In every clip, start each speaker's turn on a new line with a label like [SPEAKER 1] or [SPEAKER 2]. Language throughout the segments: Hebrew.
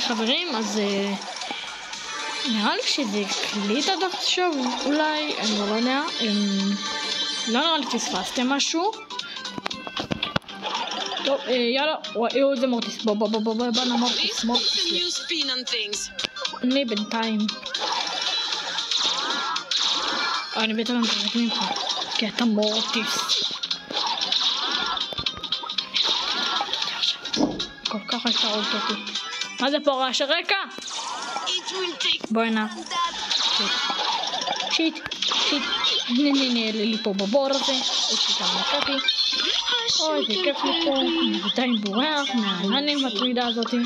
[SPEAKER 1] חברים, אז נראה לי שזה קליט עד עכשיו, אולי, אני לא יודע, לא נראה לי פספסתם משהו. טוב, יאללה, וואי, זה מורטיס, בוא נמורטיס, אני בינתיים. אני בינתיים מתחזק ממך, כי אתה מורטיס. כל כך הייתה עוד אותי. מה זה פה, רעש הרקע? בואי נע. שיט. נעלה לי פה בבור הזה. יש לי כמה נקעתי. אוי, זה כיף לי פה. אני בינתיים בורח מהנני מטרידה הזאתי.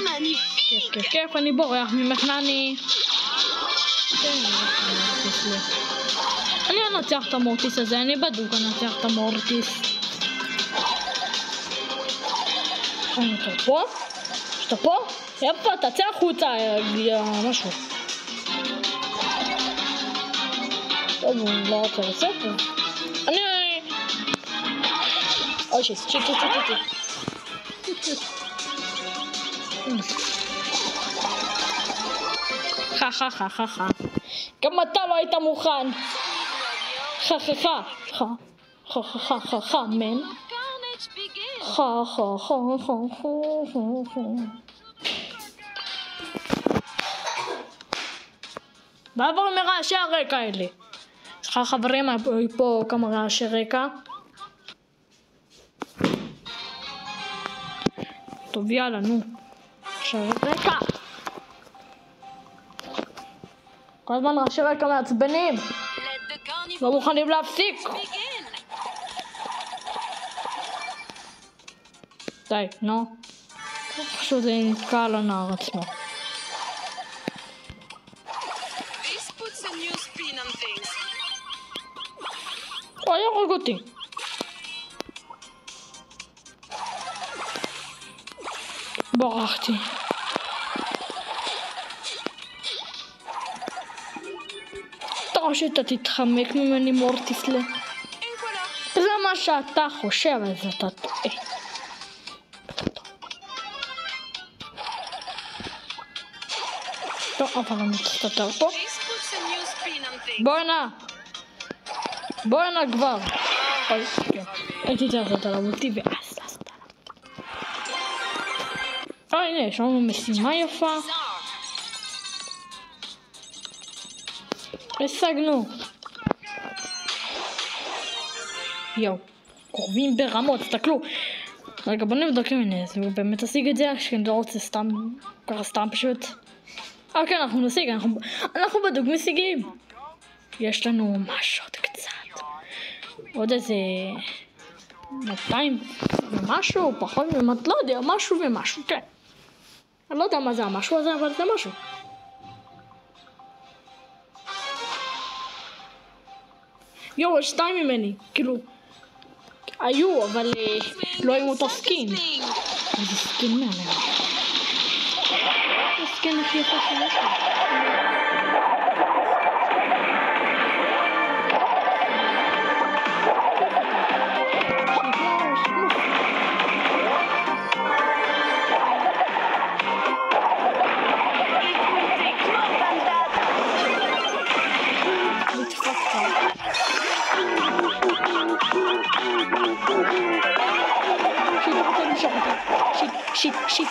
[SPEAKER 1] כיף, אני בורח ממך נני. אני אנצח את המורטיס הזה, אני בדוק אנצח את המורטיס. אתה פה? אתה פה? יפה, תצא החוצה, משהו. טוב, הוא לא רוצה לצאת. אני... אוי, שיט. חה. גם אתה לא היית מוכן. חה, מן. חה. בעבור מרעשי הרקע האלה. סליחה חברים, פה כמה רעשי רקע. טוב יאללה, נו. רעשי רקע. כל הזמן רעשי רקע מעצבנים. לא מוכנים להפסיק. די, נו. פשוט זה נתקע על הנער עצמו. הוא יהרוג אותי. ברחתי. אתה חושב שאתה תתחמק ממני מורטיסלה? זה מה שאתה חושב, אז אתה טועה. טוב, אבל אני מסתתר פה. בואי נע כבר. הייתי צריך לתת עליו אותי ואז לעשות עליו. הנה, יש לנו משימה יפה. השגנו. יואו, קרובים ברמות, תסתכלו. רגע, בוא נבדוק אם הוא באמת תשיג את זה, שאני לא רוצה סתם, ככה סתם פשוט. אוקיי, אנחנו נשיג, אנחנו בדוק משיגים. יש לנו משהו עוד קצת. עוד איזה 200 ומשהו, פחות ממש, לא יודע, משהו ומשהו, כן. אני לא יודע מה זה המשהו הזה, אבל זה משהו. יואו, יש 2 ממני, כאילו, היו, אבל לא היו אותו סקין. איזה סקין מעניין. זה סקין הכי יפה שיש לי.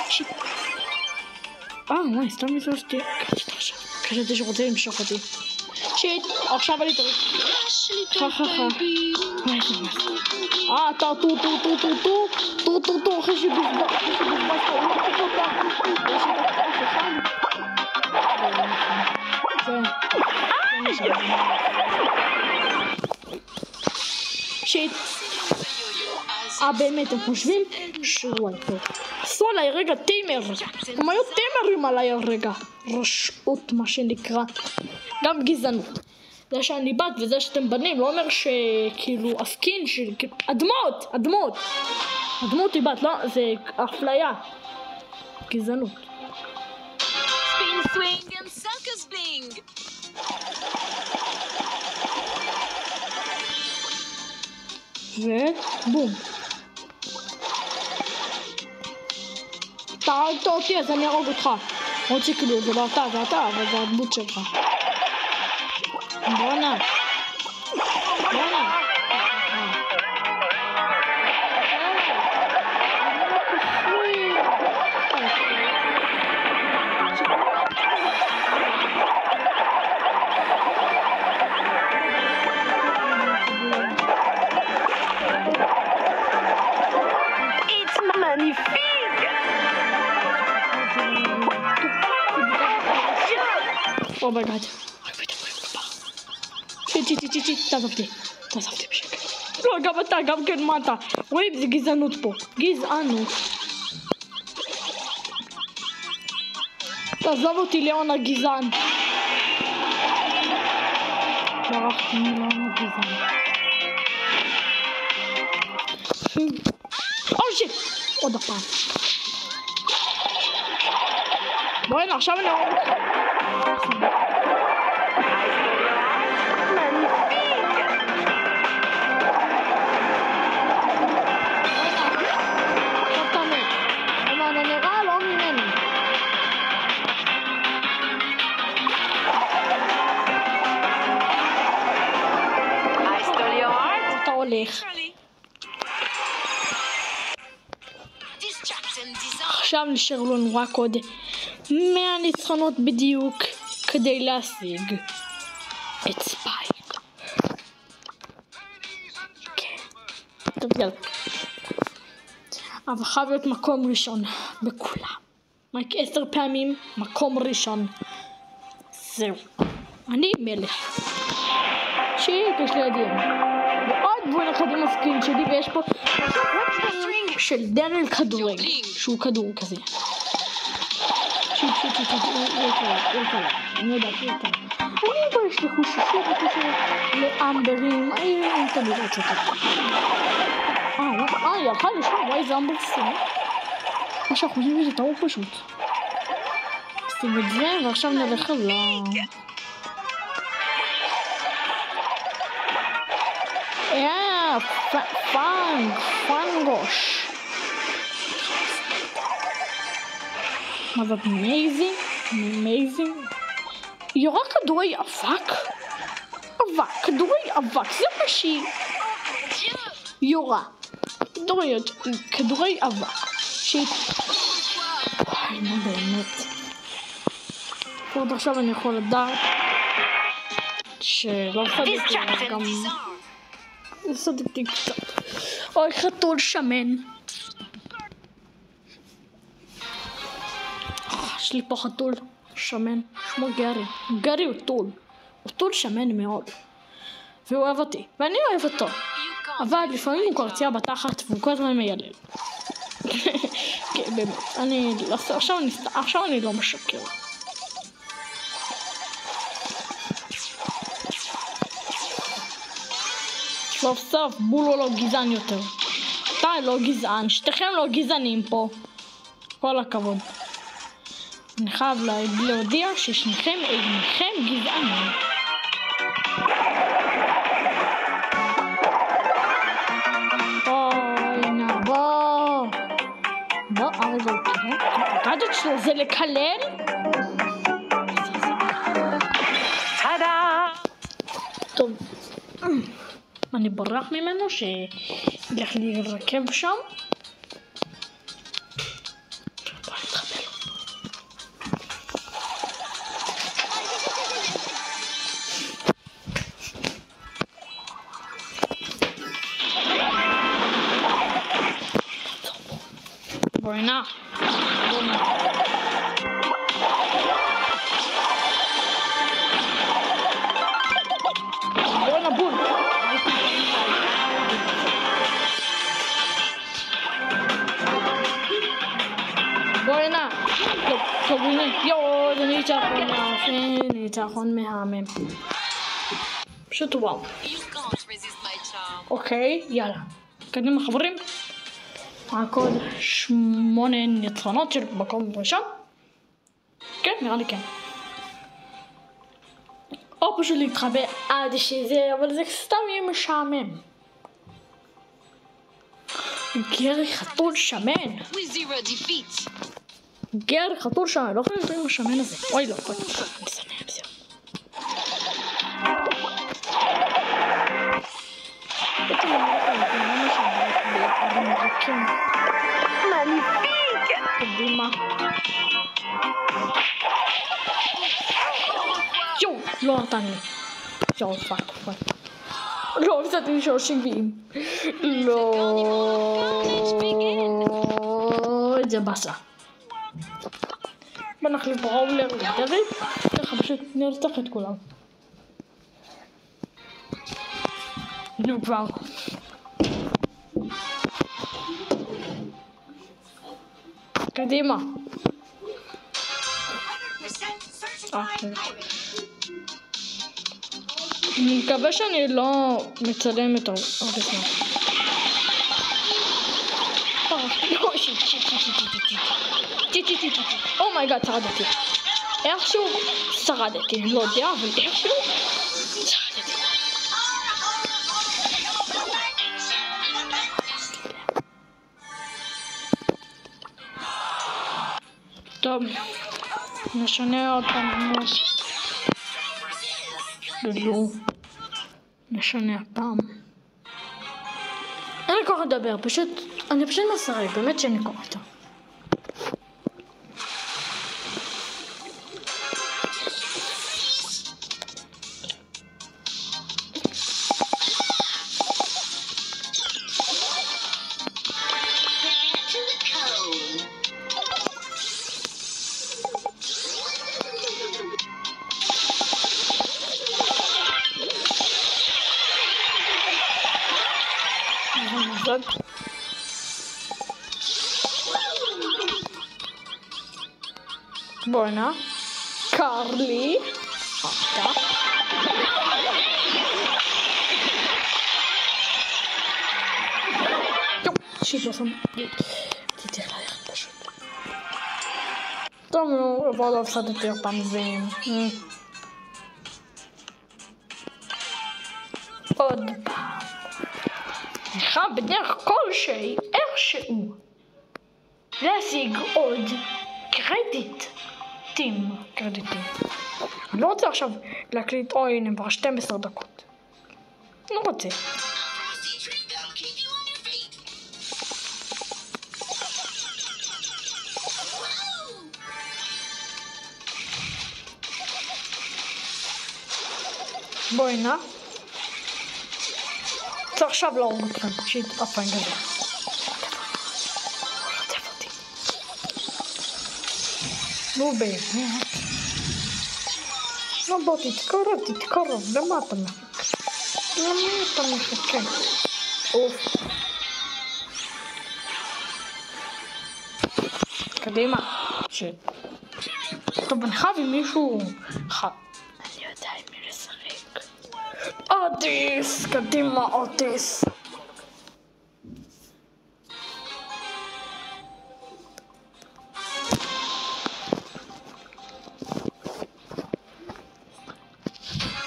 [SPEAKER 1] שיט. וואי, סתם נפלשתי. חשבתי שרוצה למשוך אותי. שיט, עכשיו אני טוב. חה. טו, אחרי שבזבזת. שיט. באמת, הם חושבים שהוא פה. עשו עליי רגע טימר. הם היו טימרים עליי הרגע. רשעות, מה שנקרא. גם גזענות. זה שאני בת וזה שאתם בנים לא אומר שכאילו הסקין של... אדמות היא בת, לא? זה אפליה. גזענות.
[SPEAKER 2] Spin, swing and suckers bling.
[SPEAKER 1] ובום. אתה הרגת אותי אז אני ארוג אותך. עוד שכאילו זה לא אתה, זה אתה, אבל זה הדמות שלך. בואנה. בואנה. Oh my god. תעזבתי בשקט. לא, גם אתה, גם כן מה אתה. רואים, זה גזענות פה. גזענות. תעזוב אותי ליאון הגזען. ברחתי מליאון הגזען. שיט! עוד הפעם. בואי הנה, עכשיו אני ארוג אותך. עכשיו נשאר לנו רק עוד 100 ניצחונות בדיוק כדי להשיג את ספייק. כן. טוב יאללה. אבל חייב להיות מקום ראשון בכולם. רק 10 פעמים מקום ראשון. זהו. אני מלך. שיט, יש לי ידיים. ועוד בואי אחד עם הסקין שלי ויש פה של דרל כדורגל שהוא כדור כזה. שיט, אני יודעת, אני כבר ישלחו שישי בקשר לאמברים, אין תמידות שאתה. היא הלכה לשם, וואי זה אמבר סיים. מה שאנחנו חושבים שזה טעות פשוט. עושים את זה ועכשיו נלך ל... פנגוש. מה זאת מייזינג? יורה כדורי אבק? כדורי אבק, זה מה שהיא יורה. כדורי אבק. שהיא... וואי, מה באמת. עוד עכשיו אני יכול לדעת שלא סדקתי גם... סדקתי קצת. אוי, חתול שמן. יש לי פה חתול שמן. שמו גרי. גרי הוא טול. הוא טול שמן מאוד. והוא אוהב אותי. ואני אוהב אותו. אבל לפעמים הוא קורציה בתחת והוא כל הזמן מיילל. כן, באמת. עכשיו אני לא משקר. סוף סוף בולו לא גזען יותר. אתה לא גזען, שתיכם לא גזענים פה. כל הכבוד. אני חייב להודיע ששניכם אינכם גזענים. הנה בוא. זה הקדות שלו זה לקלל? טוב. אני ברח ממנו שילך להירקב שם. בוא נתחבא לו. בוא הנה. בול. בוא הנה. טוב הנה. יואו, זה ניצחון מהמם. פשוט וואו. אוקיי, יאללה. קדימה חברים. רק עוד 8 ניצחונות של מקום ראשון. כן, נראה לי כן. או פשוט להתחבא עד שזה, אבל זה סתם יהיה משעמם. גרי חתול שמן. הגיע לחתול שם, לא יכולים לדבר עם השמן הזה. אוי לא, אני מסנע, בסדר. קדימה. יואו, לא נתן לי. יואו, פאק. לא, הפסדתי לי 370. לא. זה בסה. בוא נחליף בראולר לדרג. ככה פשוט נרצח את כולם. נו כבר. קדימה. אני מקווה שאני לא מצלם את הרסנה. אומייגאד, שרדתי. איכשהו שרדתי, לא יודע, אבל איכשהו שרדתי. טוב, נשנה עוד פעם. דודו, נשנה הפעם. אין לי כוח לדבר, אני פשוט מסרב, באמת שאין לי כוח איתה. בואנה, קרלי, אתה. שיט, לא שם. תצטרך ללכת פשוט. טוב, נו, אבל לא הפסדתי יותר פעם זה. עוד פעם. אני בדרך כלשהי, איכשהו, להשיג עוד קרדיטים. אני לא רוצה עכשיו להקליט, אוי, הנה, כבר 12 דקות. לא רוצה. בואי נא. צריך עכשיו להרוג אתכם, שיתאפן גדול. רודף אותי. נו באמת. לא בוא תתקרב, למה אתה מחכה? אוף. קדימה. שיט. טוב, אני חייב עם מישהו. אני יודע עם מי לשחק. אוטיס! קדימה, אוטיס!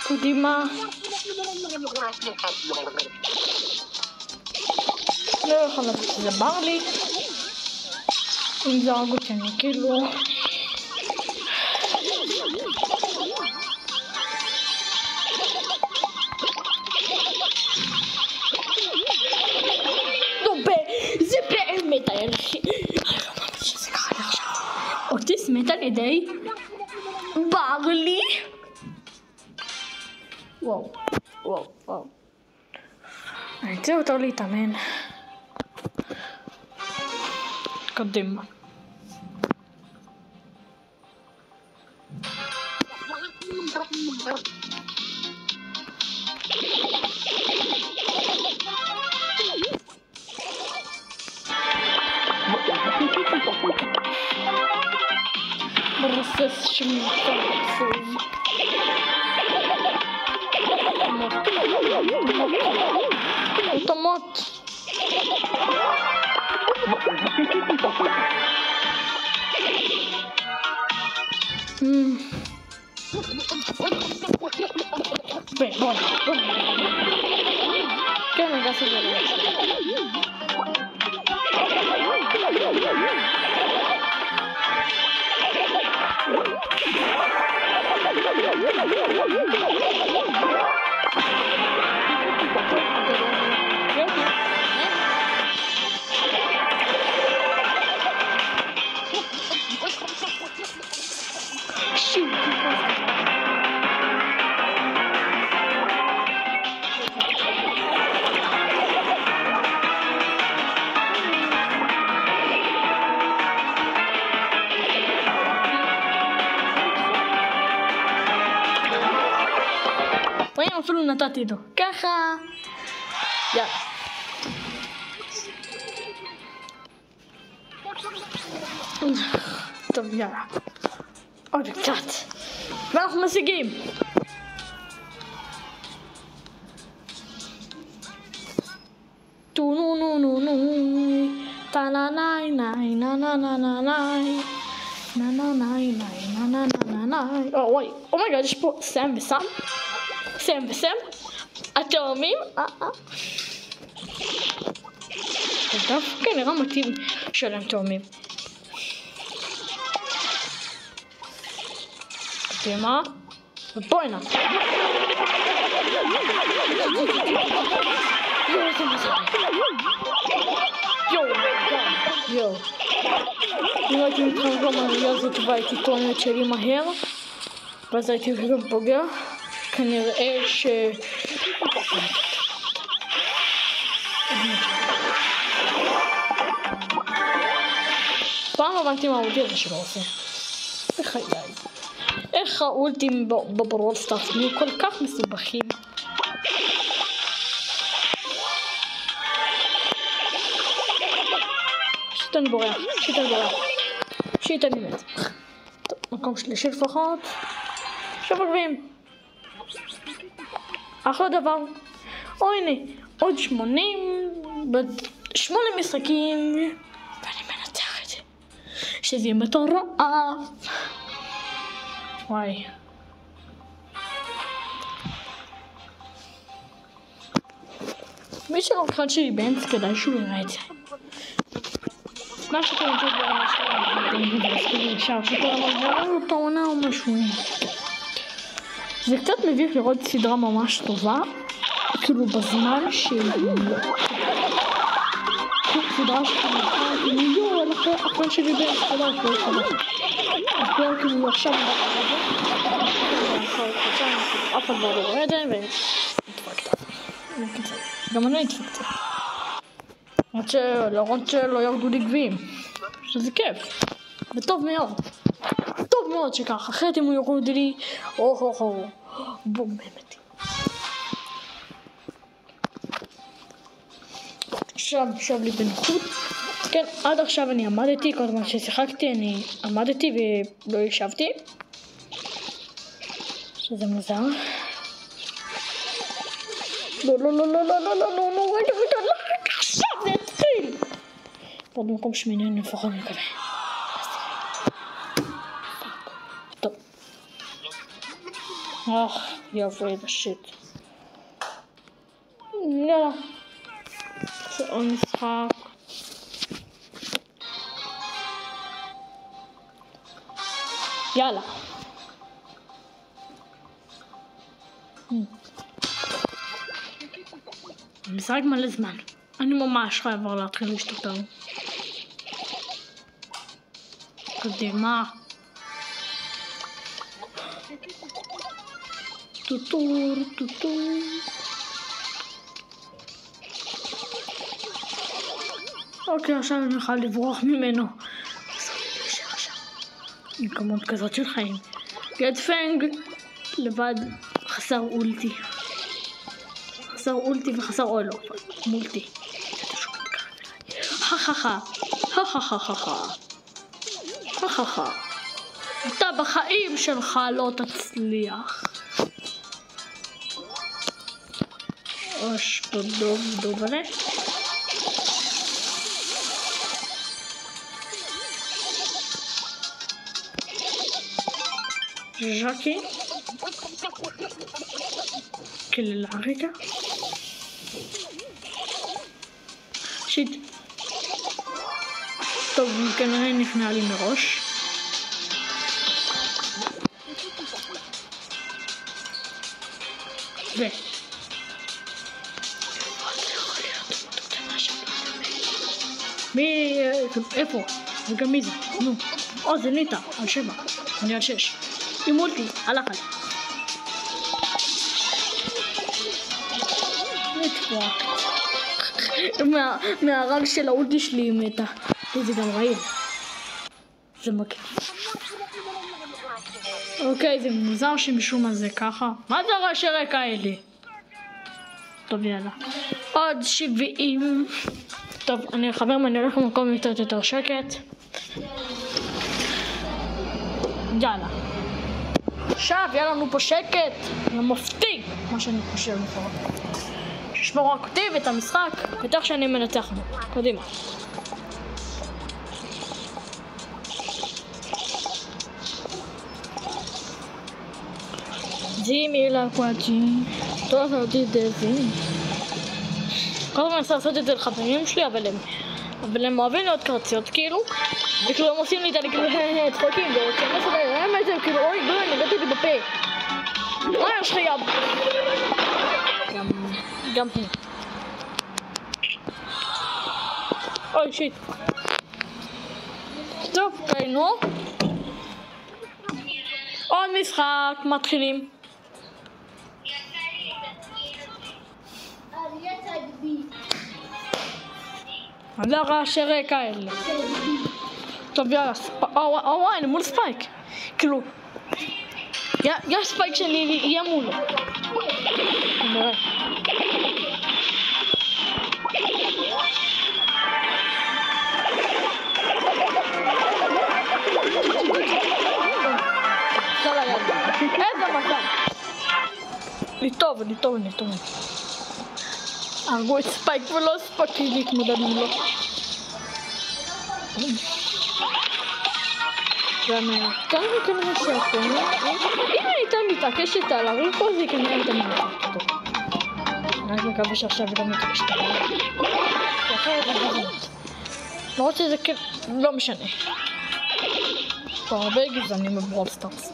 [SPEAKER 1] קדימה. לא יכול לתת שזה ברלי. אם זה הרגות שאני כאילו... זה באמת היה לי... אני לא מאמין שזה קרה לי עכשיו. אוטיס מת על ידי ברלי. וואו. אני רוצה יותר להתאמן. קדימה. ברוסס שמיוצר עצוב. אוטומט. בוא. כן, אני אעשה את זה לא. והנה אפילו נתתי לו ככה. יאללה. טוב, יאללה. עוד קצת. ואנחנו משיגים. טו נו נו נו נו. טה נה נאי נאי נה נה נה נה נאי. נה נה נאי נאי נה נה נה נה נאי. וואי, אומייגאד, יש פה סם וסם. סם וסם. התאומים. זה דווקא נראה מתאים שלהם תאומים. קדימה. ובואי נע. יואו, איזה מזל. יואו. אם הייתי מתחם גם העלייה הזאת והייתי טוענת שלי מהר, ואז הייתי גם פוגע. כנראה ש... פעם הבנתי מה האולטי הזה שלא עושה. בחיי. איך האולטים בברול סטארס נהיו כל כך מסובכים. שיט אני בורח. שיט אני מת. טוב, מקום שלישי לפחות. עכשיו עוקבים. אחלה דבר. או הנה, עוד 8 משחקים ואני מנצח את זה. שזה יהיה מטורף. וואי. מי שלוקחת שלי באמצע כדאי שהוא יראה את זה. מה שאתה רוצה ברמה שלנו, שכולם עברו פעונה או משהו. זה קצת מביך לראות סדרה ממש טובה, כאילו בזמן של... סדרה שכאילו, יואו, אחרי שלי בין סדרה, אז כבר כאילו עכשיו אף אחד לא רואה את זה והתפקת. גם אני התפקתי. למרות שלא ירדו לי גביעים, שזה כיף, וטוב מאוד. טוב מאוד שכך, אחרת אם הוא יורד לי, בום באמת. עכשיו לי בנוחות. כן, עד עכשיו אני עמדתי, כל הזמן ששיחקתי אני עמדתי ולא ישבתי. שזה מוזר. לא, רגע, עכשיו זה התחיל. עוד מקום שמיני אני לפחות מקווה. טוב. יבוא את השיט. יאללה. זה עוד משחק. יאללה. אני משחק מלא זמן. אני ממש חייב להתחיל להשתפר. קדימה. טוטור. אוקיי, עכשיו אני יכול לברוח ממנו. עם כמות כזאת של חיים. יד פנג לבד חסר אולטי. חסר אולטי וחסר אולו. מולטי. אתה בחיים שלך לא תצליח. דוב עלה. ז'קי. כלל הרגע. שיט. טוב, כנראה נכנע לי מראש. ו... מי... איפה? רגע מי זה? נו. זה ניטה, על 7. אני על 6. עם מולטי, הלך עלי. נטפרקט. מהרג של האולטי שלי היא מתה. זה גם רעיל. זה מגניב. אוקיי, זה מוזר שמשום מה זה ככה. מה זה הרעשי רקע האלה? טוב, יאללה. עוד 70. טוב, אני חבר מה, אני הולך למקום יותר שקט. יאללה. עכשיו, יהיה לנו פה שקט. למופתי, מה שאני חושב לפחות. ששמור רק אותי ואת המשחק, בטח שאני מנצח בו. קדימה. זימי לקואג'י. טוב, אותי דזים. כל הזמן אני לעשות את זה לחברים שלי, אבל הם אוהבים להיות קרציות, כאילו. וכאילו הם עושים לי את הצחוקים, וכשאני עושה להם את זה, כאילו, אוי, בואי, נגעתי לי בפה. מה יש לך יב? גם הוא. אוי, שיט. טוב, קיינו. עוד משחק, מתחילים. זה הרעשי רקע האלה. טוב, יאללה, אני מול ספייק. כאילו, יש ספייק שלי יהיה מולו. נראה. איזה מזל. אני טוב. הרגו את ספייק ולא הספקתי להתמודד מולו. כאן וכנראה שאתה, אם הייתה מתעקשת על הריב פה, זה כנראה הייתה מתעקשת אותו. אני רק מקווה שעכשיו היא לא מתעקשת עליו. כי אחרת זה גזענות. למרות שזה כן, לא משנה. פה הרבה גזענים בברול סטארס.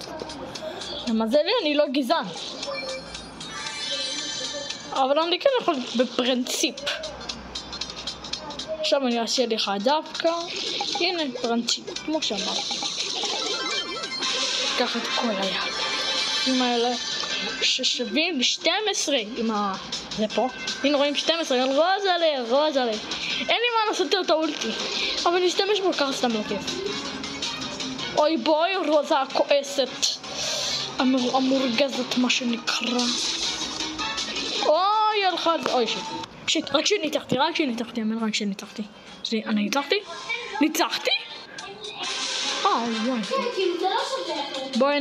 [SPEAKER 1] למזלי אני לא גזען. אבל אני כן יכול בפרינציפ. עכשיו אני אעשה לך דווקא. הנה פרינציפ, כמו שאמרתי. קח את כל היד. האלה ששווים ב-12 עם ה... זה פה. הנה רואים 12, רוז עלי. אין לי מה לעשות את האולטי. אבל נשתמש בו ככה סתם לא כיף. אוי בוי, רוזה הכועסת. המורגזת מה שנקרא. אוי, הלכה על זה. אוי שיט. רק שניצחתי. אני ניצחתי? וואי. בואי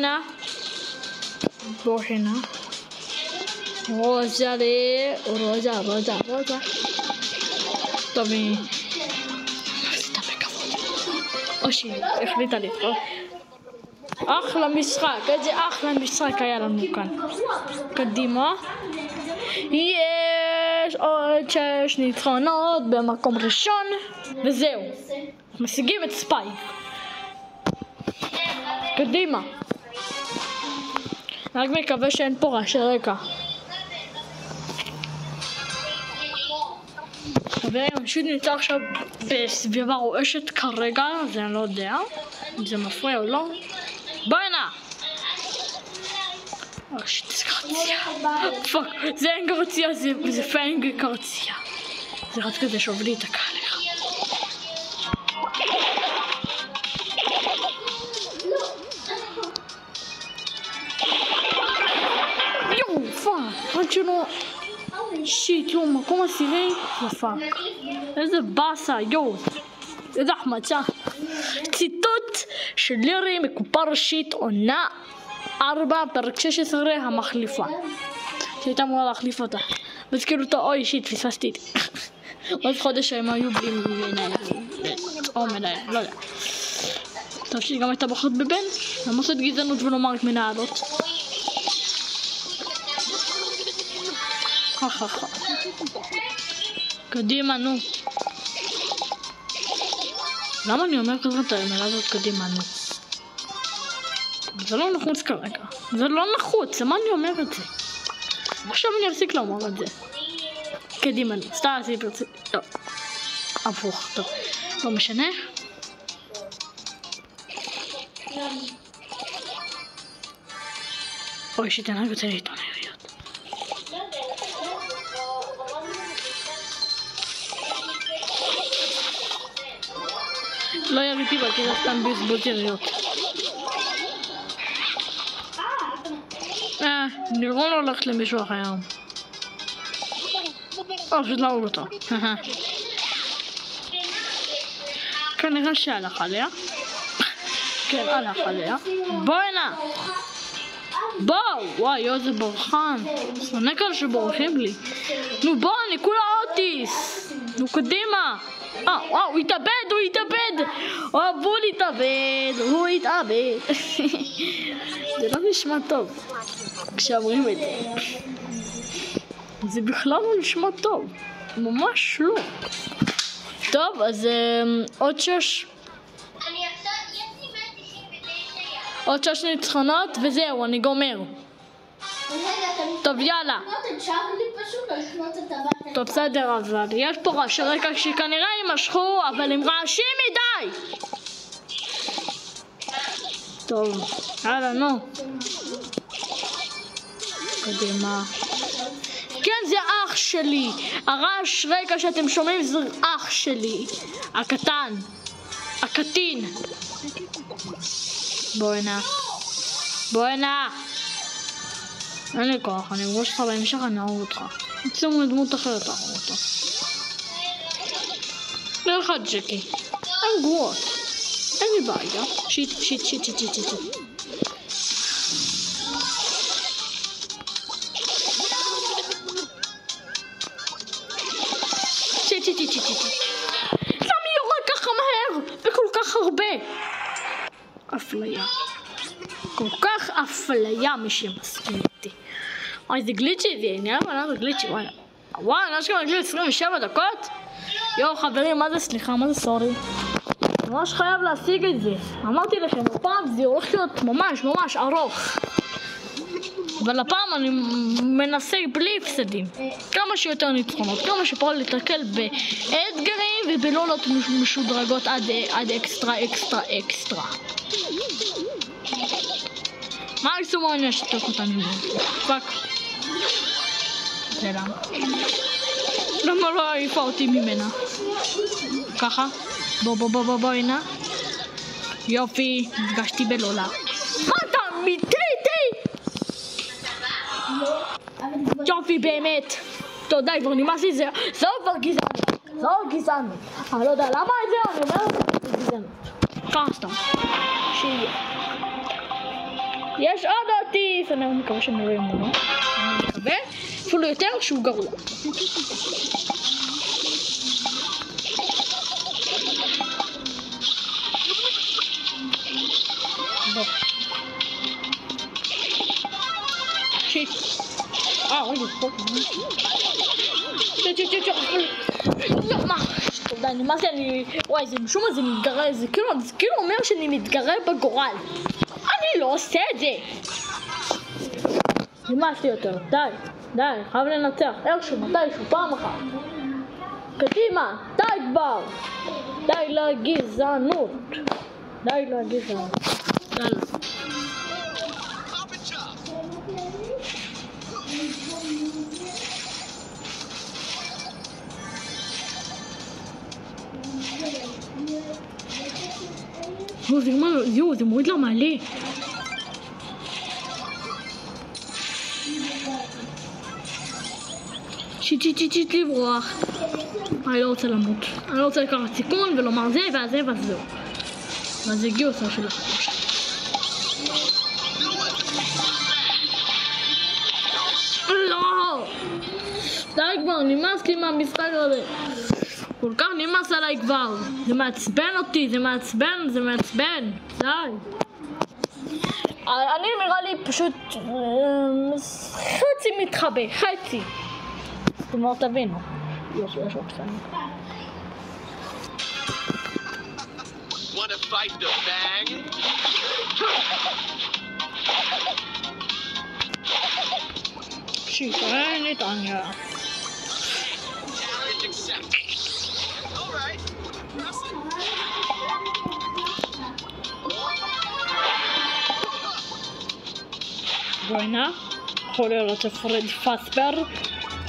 [SPEAKER 1] הנה. רוזה. טוב, היא... עשתה בכבוד. אושי, החליטה לי. אחלה משחק. איזה אחלה משחק היה לנו כאן. קדימה. יש עוד 6 ניצחונות במקום ראשון. וזהו. משיגים את ספייק. קדימה. רק מקווה שאין פה רעשי רקע. חברים, פשוט נמצא עכשיו בסביבה רועשת כרגע, אז אני לא יודע אם זה מפריע או לא. בואי הנה! שיט, זה קרצייה. פאק, זה אין קרצייה, זה פיינג קרצייה. זה רק כזה שעובדי את הקהל לך. יואו, פאק, רק שלא... שיט, יואו, מקום עשירי, זה פאק. איזה באסה, יואו. איזה החמצה. ציטוט של לירי מקופה ראשית עונה 4 פרק 16 המחליפה. שהייתה אמורה להחליף אותה. ואז כאילו אותה, אוי שיט, פספסתי. עוד חודש הם היו בלי מנהל. או מנהל, לא יודע. טוב שהיא גם הייתה בחוד בבן. למה עושה גזענות ולומר רק מנהלות. קדימה, נו. למה אני אומר כזאת את המילה הזאת קדימה, נו? זה לא נחוץ כרגע. זה לא נחוץ, למה אני אומר את זה? עכשיו אני אפסיק לומר את זה. קדימה, סתם עשיתי פרצי... לא. הפוך, טוב. לא משנה. אוי, שתנהג יוצא לי עיתונאיות. לא יריתי בה, כי זה סתם בזבוז יריות. נראה לא הולכת למישהו אחר. פשוט להרוג אותו. כנראה שהלך עליה. כן, הלך עליה. בוא הנה! בוא! וואי, איזה ברחן. שונא כאלה שבורחים לי. נו בוא, אני כולה אוטיס. נו קדימה. הוא התאבד, הוא התאבד. בול התאבד, הוא התאבד. זה לא נשמע טוב כשאומרים את זה. זה בכלל לא נשמע טוב. ממש לא. טוב, אז עוד 6. עוד 6 ניצחונות וזהו, אני גומר. טוב, יאללה. טוב, בסדר, אבל יש פה רעשי רקע שכנראה יימשכו, אבל הם רעשים מדי. טוב, יאללה, נו. קדימה. כן, זה אח שלי. הרעש רקע שאתם שומעים זה אח שלי. הקטן. הקטין. בוא הנה. בוא הנה. אין לי כוח, אני אמרוש לך בהמשך, אני אהוב אותך. יצאו לדמות אחרת, אהוב אותה. לך ג'קי. הן גרועות. אין לי בעיה. שיט. למה יורד ככה מהר? וכל כך הרבה? אפליה. כל כך אפליה מי שמסכים איתי. אוי, זה גליצ'י, זה נראה מה זה גליצ'י, וואי, אני אשכרה גליצ'י 27 דקות? יואו, חברים, מה זה סליחה, מה זה סורי? ממש חייב להשיג את זה. אמרתי לכם, הפעם זה הולך להיות ממש ארוך. אבל הפעם אני מנסה בלי הפסדים. כמה שיותר ניצחונות, כמה שפה להתקל באתגרים ובלולות משודרגות עד אקסטרה. מה יסומו אני אשתוק אותנו? פאק. זה למה? למה לא העיפה אותי ממנה? ככה? בוא הנה. יופי, נפגשתי בלולה. מה אתה אמיתי? יופי באמת. תודה, כבר נמאס לי זה. זה כבר גזענות. אני לא יודע למה את זה, אני אומר זה גזענות. ככה סתם. שיהיה. יש עוד אוטיס. אני מקווה שאני רואה מולו. אני מקווה. אפילו יותר שהוא גרוע. בוא. שיט. רגע, פה. מה? תודה, נמאס לי, אני... וואי, זה משום מה זה מתגרה, זה כאילו אומר שאני מתגרה בגורל. אני לא עושה את זה. נמאס לי יותר, די, חייב לנצח, איכשהו, מתישהו, פעם אחת. קדימה, די כבר. די לגזענות. יאללה. זה מוריד לה מלא. שיט לברוח. אני לא רוצה למות. אני לא רוצה לקחת סיכון ולומר זה וזהו. ואז הגיעו עושה של החיים. לא! די כבר, נמאס לי מהמשחק הזה. כל כך נמאס עליי כבר. זה מעצבן אותי, זה מעצבן. די. אני נראה לי פשוט חצי מתחבא, חצי. אתם לא תבינו. יש עוד פעם.
[SPEAKER 3] Wanna fight the bang?
[SPEAKER 1] שיט, אין לי טניה.
[SPEAKER 3] Challenge accepted. All right.
[SPEAKER 1] בואי נע. יכול לראות שפרד פספר.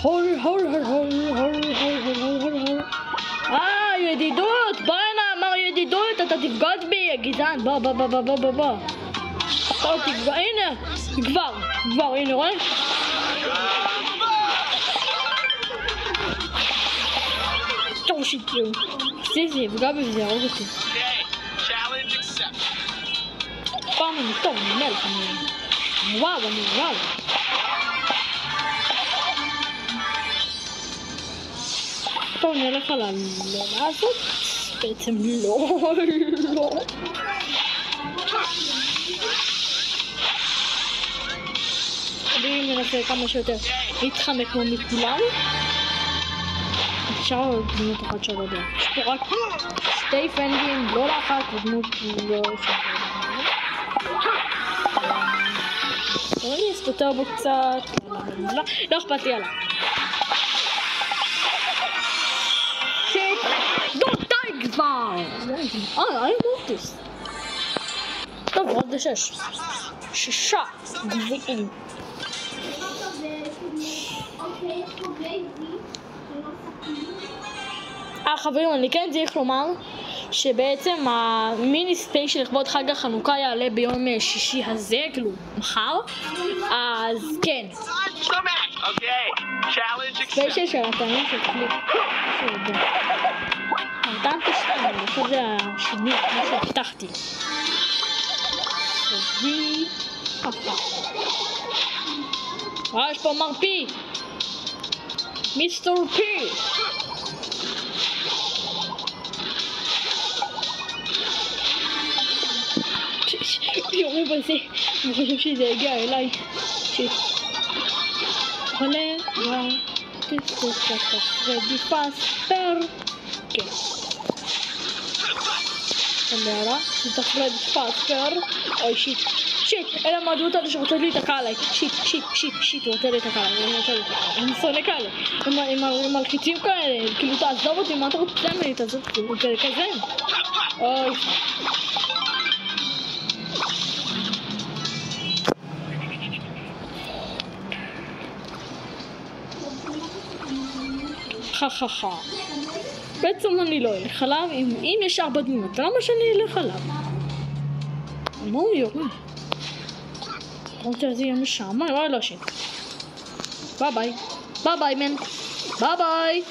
[SPEAKER 1] הול הול הול הול הול הול הול הול. ידידות, בואי נע, אמר ידידות, אתה תבגוד בי, גזען, בוא. אתה תפגע, הנה, כבר, הנה, רואה? טוב שיטו. זה יפגע בי וזה יהרוג אותי.
[SPEAKER 3] Okay. Challenge accepted.
[SPEAKER 1] פעם אני טוב, אני מלך, וואו. טוב, נלך על הלולה הזאת. בעצם לא. אני מנסה כמה שיותר להתחמק כמו מכולם. אפשר עוד דמות אחת שלא יודע. יש פה רק שתי פנדים, לא לאחת, ודמות לא אפשר. אני אסתותר בו קצת. לא אכפת לי עליו. שיט! די כבר! אני מורטיס. טוב, עוד לשש. 6 גביעים. חברים, אני כן צריך לומר שבעצם המיני ספייס של לכבוד חג החנוכה יעלה ביום שישי הזה, כאילו מחר, אז כן. ספייס של התאמים של קליפ. נתן תשתיים, אני חושב שזה השני, כמו שהבטחתי. סבי ככה. יש פה מר פי. מיסטר פי. יורו בזה, אני חושב שזה הגיע אליי. חולה, תסתכל, פרדי פספר. כן. סבבה, זה פרדי פספר. אוי שיט, אלה מהדות האלה שרוצה להתקע עליי. שיט, הוא רוצה להתקע עליי, אני שונא כאלה. הם מלחיצים כאלה, כאילו תעזוב אותי, מה אתה רוצה ממני, תעזוב אותי, הוא כזה. אוי. חככה. בעצם אני לא אלך עליו, אם יש 4 דמות, למה שאני אלך עליו? מה הוא יורה? רוצה זה יהיה משם, לא שיט. ביי מן. ביי.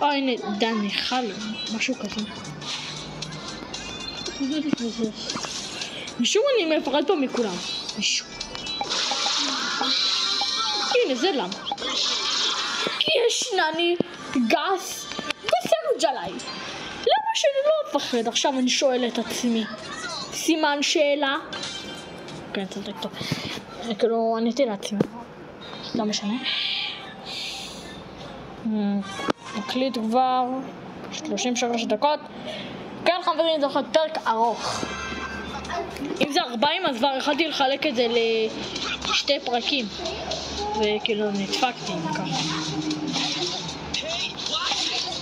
[SPEAKER 1] הנה, דן נחל, משהו כזה. משום אני מפרד פה מכולם. משום. הנה, זה למה. כי ישנני גס וסרג' עליי. למה שאני לא אפחד? עכשיו אני שואל את עצמי. סימן שאלה? כן, צודק טוב. כאילו, עניתי לעצמי. לא משנה. מקליט כבר 33 דקות. כן חברים, זה יכול להיות פרק ארוך. אם זה 40 אז כבר יכולתי לחלק את זה לשתי פרקים. וכאילו נדפקתי ככה.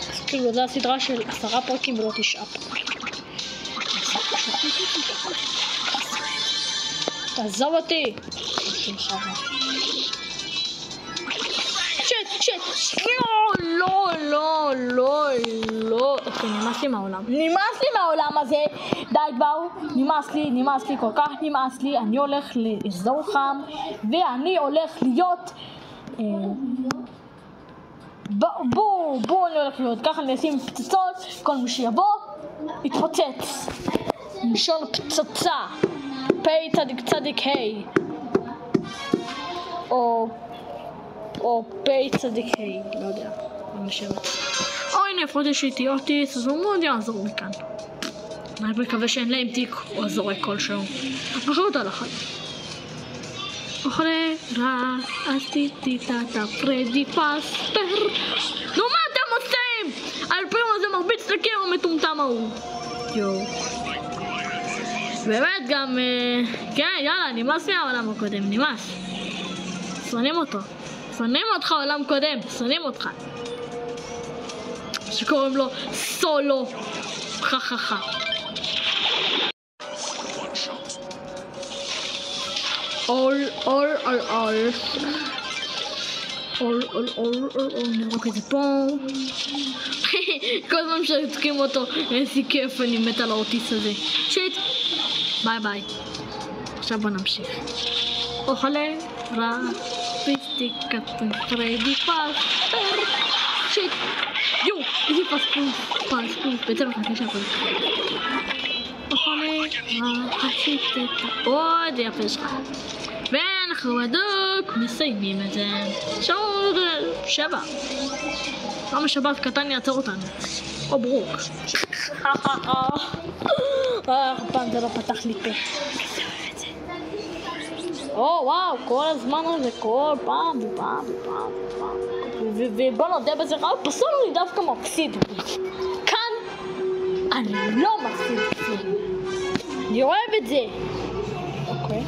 [SPEAKER 1] אז כאילו זו הסדרה של 10 פרקים ולא 9 פרקים. תעזוב אותי! שיט! לא. אוקיי, נמאס לי מהעולם הזה. די כבר, נמאס לי כל כך נמאס לי. אני הולך לאזור חם ואני הולך להיות בואו אני הולך להיות ככה. אני אשים פצצות, כל מי שיבוא יתפוצץ. משון פצצה פי צדיק היי או פי צדיק היי, לא יודע, אני חושבת. הנה איפה יש איתי אוטיס, אז הוא מאוד יעזור מכאן. אני מקווה שאין להם תיק או זורק כלשהו. אחרות על אחת. אוכלה רע, עשיתי תתה פרדי פספר. נו מה אתם עושים? האלפיון הזה מרביץ לקיר המטומטם ההוא. יואו. באמת גם, כן יאללה, נמאס מהעולם הקודם, נמאס. שונאים אותו. שונאים אותך עולם קודם, שונאים אותך. שקוראים לו סולו. חככה. נרוק את זה פה. כל זמן שתקים אותו, איזה כיף, אני מת על האוטיס הזה. שיט. ביי ביי. עכשיו בוא נמשיך. אוכלה רע פיסטיקת פרדי פספר. שיט. יו, איזה פספור. בעצם חכה שהכל. אוכלה רע פיסטיקת. עוד יפה שלך. ואנחנו בדוק מסיימים את זה. שעות 7. למה שבת קטן יעצור אותנו? או ברוק. פעם זה לא פתח לי פה. או וואו, כל הזמן הזה, כל פעם ופעם. ובוא נודה בזה, בסוף אני דווקא מפסיד. כאן אני לא מפסיד. אני אוהב את זה. אוקיי.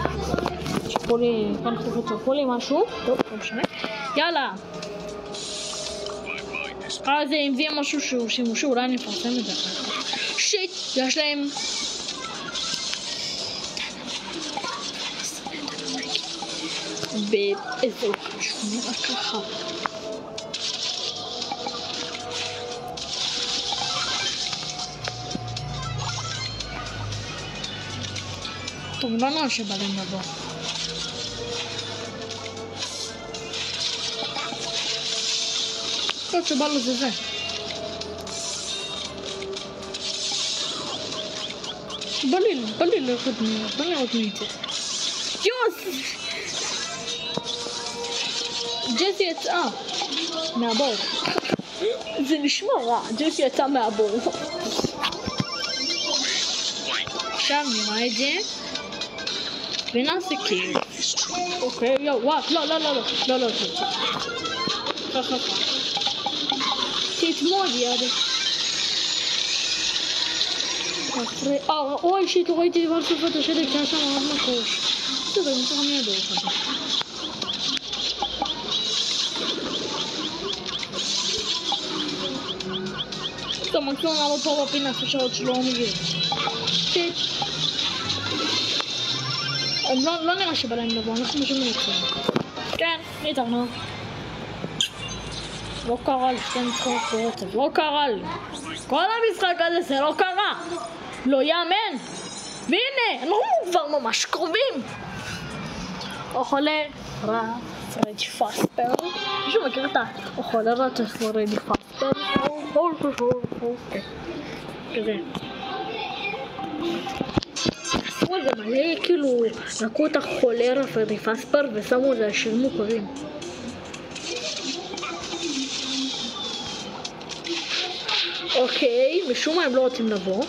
[SPEAKER 1] שפו לי, כאן שפו לי משהו. טוב, לא משנה. יאללה. אז אם זה יהיה משהו שהוא שימושי, אולי אני אפרסם את זה. שיט, יש להם... באיזה שונה ככה. טוב, לא נראה שבא להם לבוא. טוב, שבא לו זה. בא לי לראות מי יצא. יוס! ג'סי יצאה מהבור. זה נשמע רע, ג'סי יצאה מהבור. עכשיו נראה את זה ונעשה כאילו. אוקיי, יו, וואו, לא. תתמוד יד. אוי שיט, לא ראיתי דבר סופת השדק שהיה שם רב מקוש. בסדר, אני צריך מיד דרך הזה. טוב, מקסימום נעבוד פה בפינה שעות שלא מגיע. שיט. לא נראה שבא להם לבוא, אנחנו משהו מרוצים. כן, ניתרנו. לא קרה לי, שתי משחקות ברצף, לא קרה לי. כל המשחק הזה זה לא קרה. לא יאמן. והנה, אנחנו כבר ממש קרובים. אוכלה רע פרדי פספר. מישהו מכיר את האוכלה רע פרדי פספר? כזה. עשו את זה מלא, כאילו, נקו את החולרה פרדי פספר ושמו את זה שירים מוכרים. אוקיי, משום מה הם לא רוצים לבוא.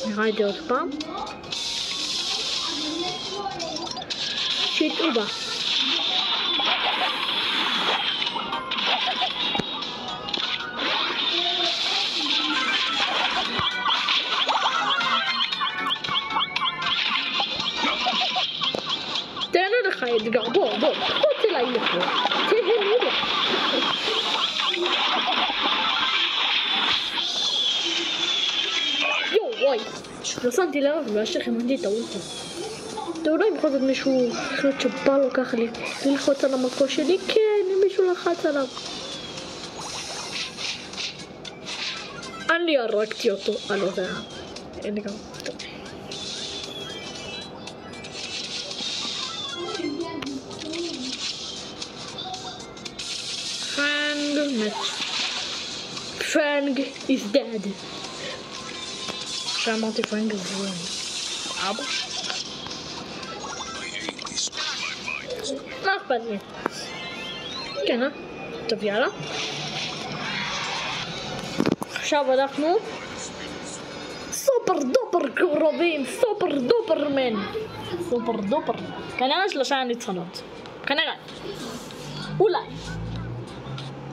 [SPEAKER 1] נראה את זה עוד פעם. שיטעו בה. תהנו לך אתגר, בוא, חוץ אליי לפה. תהנו לך. אוי, לא שמתי לב, אבל שכמנתי את האולטה. אולי בכל זאת מישהו החליט שבא לו ככה ללחוץ על המקור שלי? כן, אם מישהו לחץ עליו. אני הרגתי אותו, לא זה היה. אין לי גם... פרנג מת. פרנג is dead. שאמרתי פרנג זה אבא. מה אכפת לי? כן, טוב יאללה. עכשיו אנחנו סופר דופר קרובים, סופר דופר מן. סופר דופר. כנראה 3 ניצחונות. כנראה. אולי.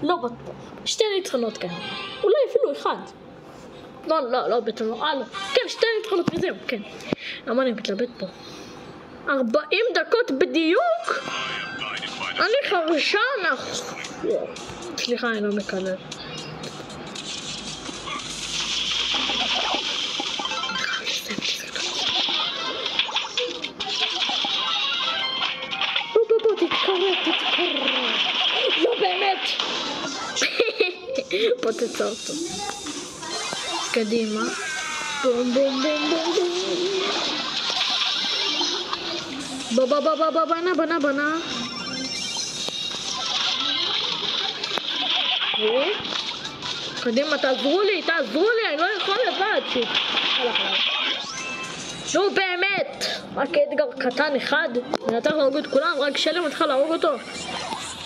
[SPEAKER 1] לא בטוח. 2 ניצחונות כאלה. אולי אפילו 1. לא, בטח לא. לא. כן, 2 ניצחונות וזהו, כן. למה אני מתלבט פה? 40 דקות בדיוק? אני חרשה סליחה, אני לא מקלל. בוא, תתקרב. לא באמת. בוא תצא אותו. קדימה. בום. בנה. קדימה, תעזרו לי, אני לא יכול לבד. נו באמת, רק אתגר קטן אחד, אני צריך להרוג את כולם, רק שלי מתחילה להרוג אותו.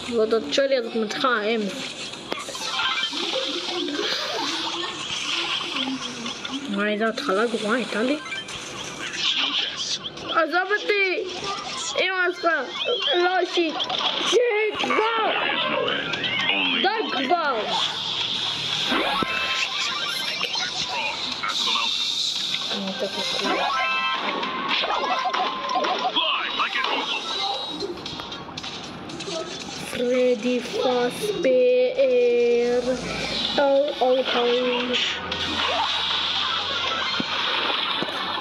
[SPEAKER 1] ועוד שלי הזאת מתחילה האם. וואי, איזו התחלה גרועה הייתה לי. עזוב אותי! אמא עשפה! לא שיט! כבר! די כבר! פרדי פאסביר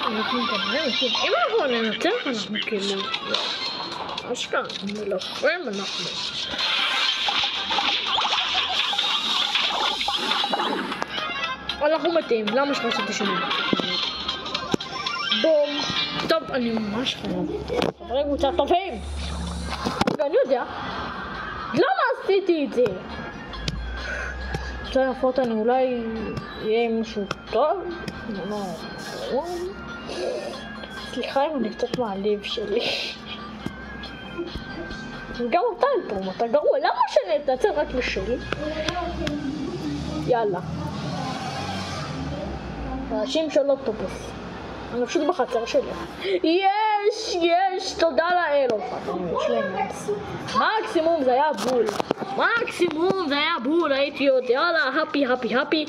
[SPEAKER 1] אנחנו מדברים, אם אנחנו ננצח אנחנו כאילו אשכרה, מלחם אנחנו מתים, למה שחשבתי שנים? בום. טוב, אני ממש חייב. חברי קבוצה טובים. אני יודע. למה עשיתי את זה? רוצה להפות אני אולי יהיה משהו טוב? סליחה אם אני קצת מעליב שלי. גם אתה פה, אתה גרוע. למה שאני אתנצל רק לשלי? יאללה. אנשים של אוטובוס. אני פשוט בחצר שלי. יש, תודה לאל. מקסימום זה היה בול. הייתי יודע, יאללה, הפי.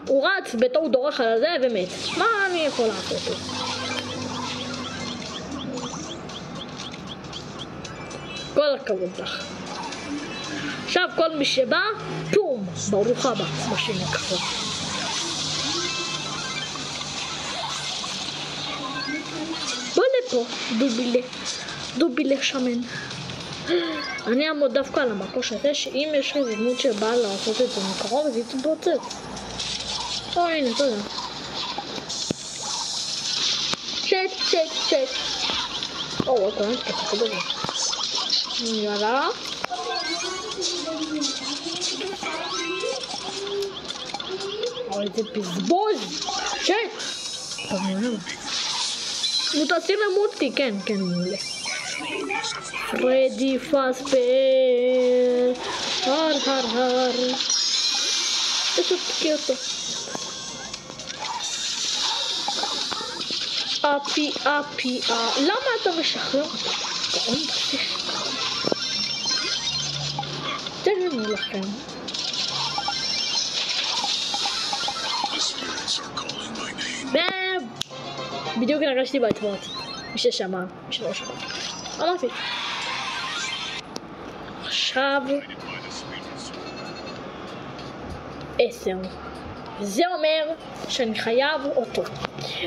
[SPEAKER 1] הוא רץ בתור דורך על זה ומת. מה אני יכול לעשות? כל הכבוד לך. עכשיו כל מי שבא, פום, ברוך הבא, מה שנקרא. בוא לפה, דובילה שמן. אני אעמוד דווקא על המקוש הזה, שאם יש לי דמות שבאה לעשות את זה מקרוב, אז היא תתבוצץ. הנה, תודה. צ'ק. רק אני תקחו בזה. יאללה. איזה בזבוז. צ'ק. טוב, נראה. נו, תעשי למותי, כן, מעולה. פרדי פאסביר. הר. פשוט תקי אותו. אפי. למה אתה משחרר אותו? גאון בשכל. תגידו לכם. בדיוק נרגשתי באצבעות. מי ששמע, מי שלא שמע. אמרתי. עכשיו 10. זה אומר שאני חייב אותו.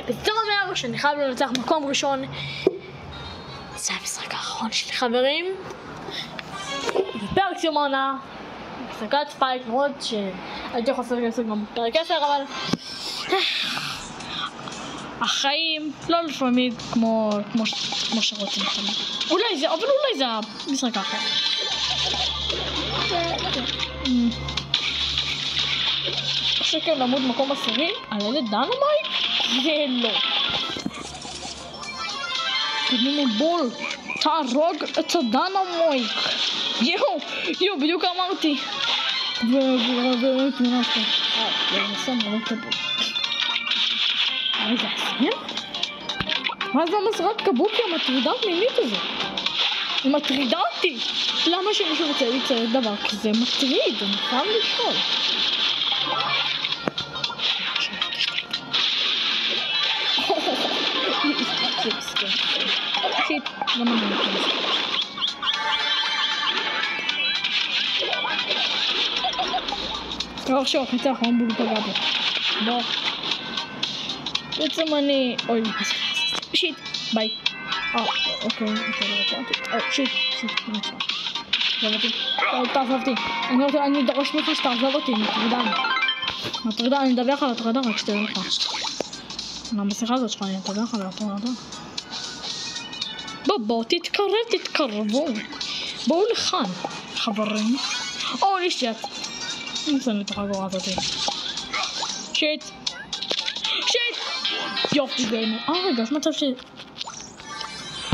[SPEAKER 1] וזה אומר שאני חייב לנצח מקום ראשון. זה המשחק האחרון שלי, חברים. בפרק סימונה. הפסקת ספייק, מאוד שהייתי יכול לעשות גם בפרק 10, אבל החיים לא לפעמים כמו שרוצים. אולי זה המשחק האחרון. שקר לעמוד מקום 10 על ילד דינמייט? זה לא. קדימו בול, תהרוג את הדינמייט. יו, בדיוק אמרתי. תמונה שלו. ננסה מראות את הבול. מה זה עשייה? מה זה המסרת קבוקי המטרידה מינית הזאת? היא מטרידה אותי. למה שמישהו רוצה לצייר דבר כזה מטריד? אני חייב לשאול. שיט, למה אני מתחיל? לא עכשיו, חצי האחרון בול פגע בו. בוא. בעצם אני... אוי, שיט, ביי. אוקיי, שיט, תעזבתי. אני דורש ממך שתעזוב אותי, מטרידן, אני מדבר על הטרדה רק שתהיה לך. המשיחה הזאת שלך, אני מדבר על הטרדה. בואו, תתקרבו. בואו לכאן, חברים. לי שיט. אני שם לתוך הגורה הזאתי. שיט. יופי גאינו. רגע, יש מצב ש...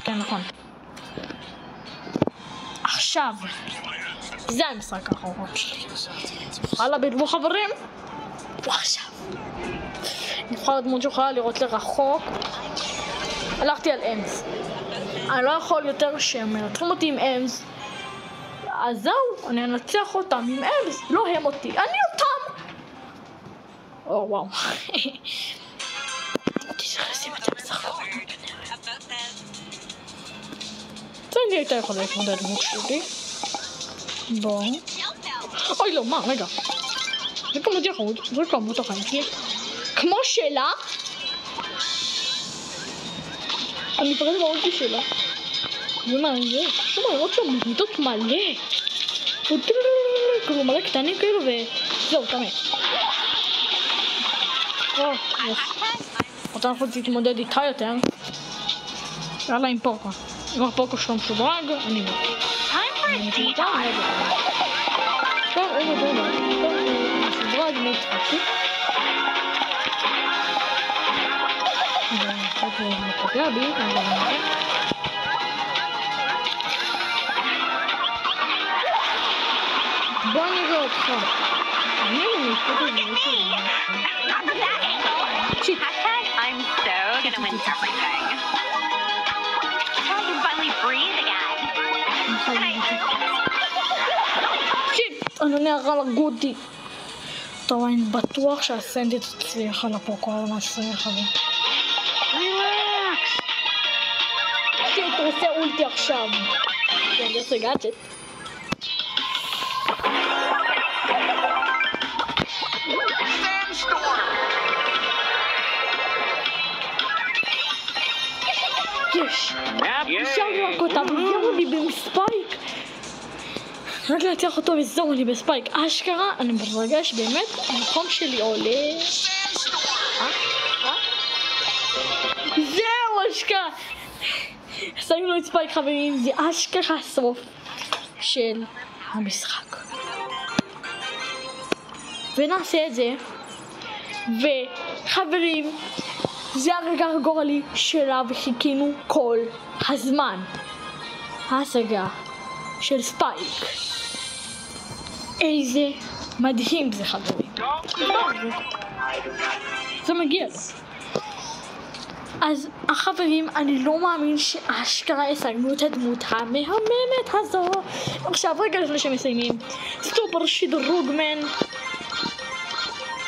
[SPEAKER 1] כן, נכון. עכשיו. זה המשחק האחרון שלי. הלאה, בלבו חברים. ועכשיו. נבחר דמות שיכולה לראות לרחוק. הלכתי על אמס. אני לא יכול יותר שהם מנצחים אותי עם אמס. אז זהו, אני אנצח אותם עם אמס. לא הם אותי, אני אותם. וואו. תשחסים את המשחקות. זה אני הייתה יכולה להתמודד דמות שלי. בואו. אוי לא, מה? רגע. זה כמות יחוד, זה כמות החיים שלי. כמו שלה. אני פרט באוטי שלה. ומה זה? שמה, לראות שם מידות מלא. כאילו מלא קטנים כאילו וזהו, תמי. אותה אנחנו תתמודד איתה יותר. יאללה עם פורקו. אם הפורקו שלו משודרג, אני לא. אני מתמודד, אני לא. טוב, איזה דומה. משודרג, אני התחלתי. אני מתפגע בי, אני לא מבין. בוא נראה אותך. אני לא מתפגע. Shit.
[SPEAKER 2] I'm so gonna win everything. I can finally breathe again.
[SPEAKER 1] שיט, אני נערה לגודי. טוב, אני בטוח שהסנדית תצליח על הפורקו על מה שצריך הזה.
[SPEAKER 2] Relax.
[SPEAKER 1] שיט, הוא עושה אולטי עכשיו. אני עושה גאדג'ט. יש! אפשר לראות אותה, וזהו לי בספייק! רק להצליח אותו וזהו לי בספייק. אשכרה, אני מתרגש באמת, המקום שלי עולה... זהו אשכרה! עשינו את ספייק חברים, זה אשכרה הסוף של המשחק. ונעשה את זה, וחברים, זה הרגע הגורלי שלה וחיכינו כל הזמן. ההשגה של ספייק. איזה מדהים זה חברים. זה מגיע לו. אז החברים, אני לא מאמין שאשכרה השגנו את הדמות המהממת הזו. עכשיו רגע לפני שמסיימים, סופר שדרוג מן.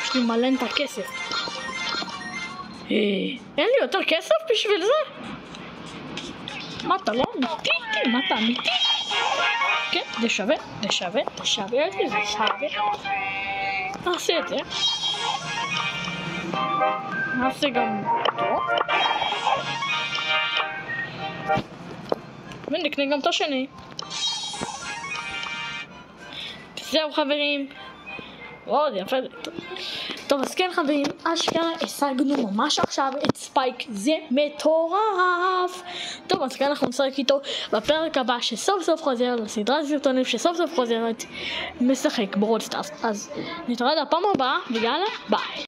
[SPEAKER 1] יש לי מלא את הכסף. אין לי יותר כסף בשביל זה? מה אתה לא אמיתי? מה אתה אמיתי? כן, זה שווה. נעשה את זה. נעשה גם אותו. ונקנה גם את השני. זהו חברים. זה יפה. טוב, אז כן חברים, אשכרה השגנו ממש עכשיו את ספייק, זה מטורף. טוב, אז כן אנחנו נשחק איתו בפרק הבא שסוף סוף חוזר לסדרת סרטונים שסוף סוף חוזרת משחק ברוד סטארס. אז נתראה לפעם הבאה ויאללה ביי.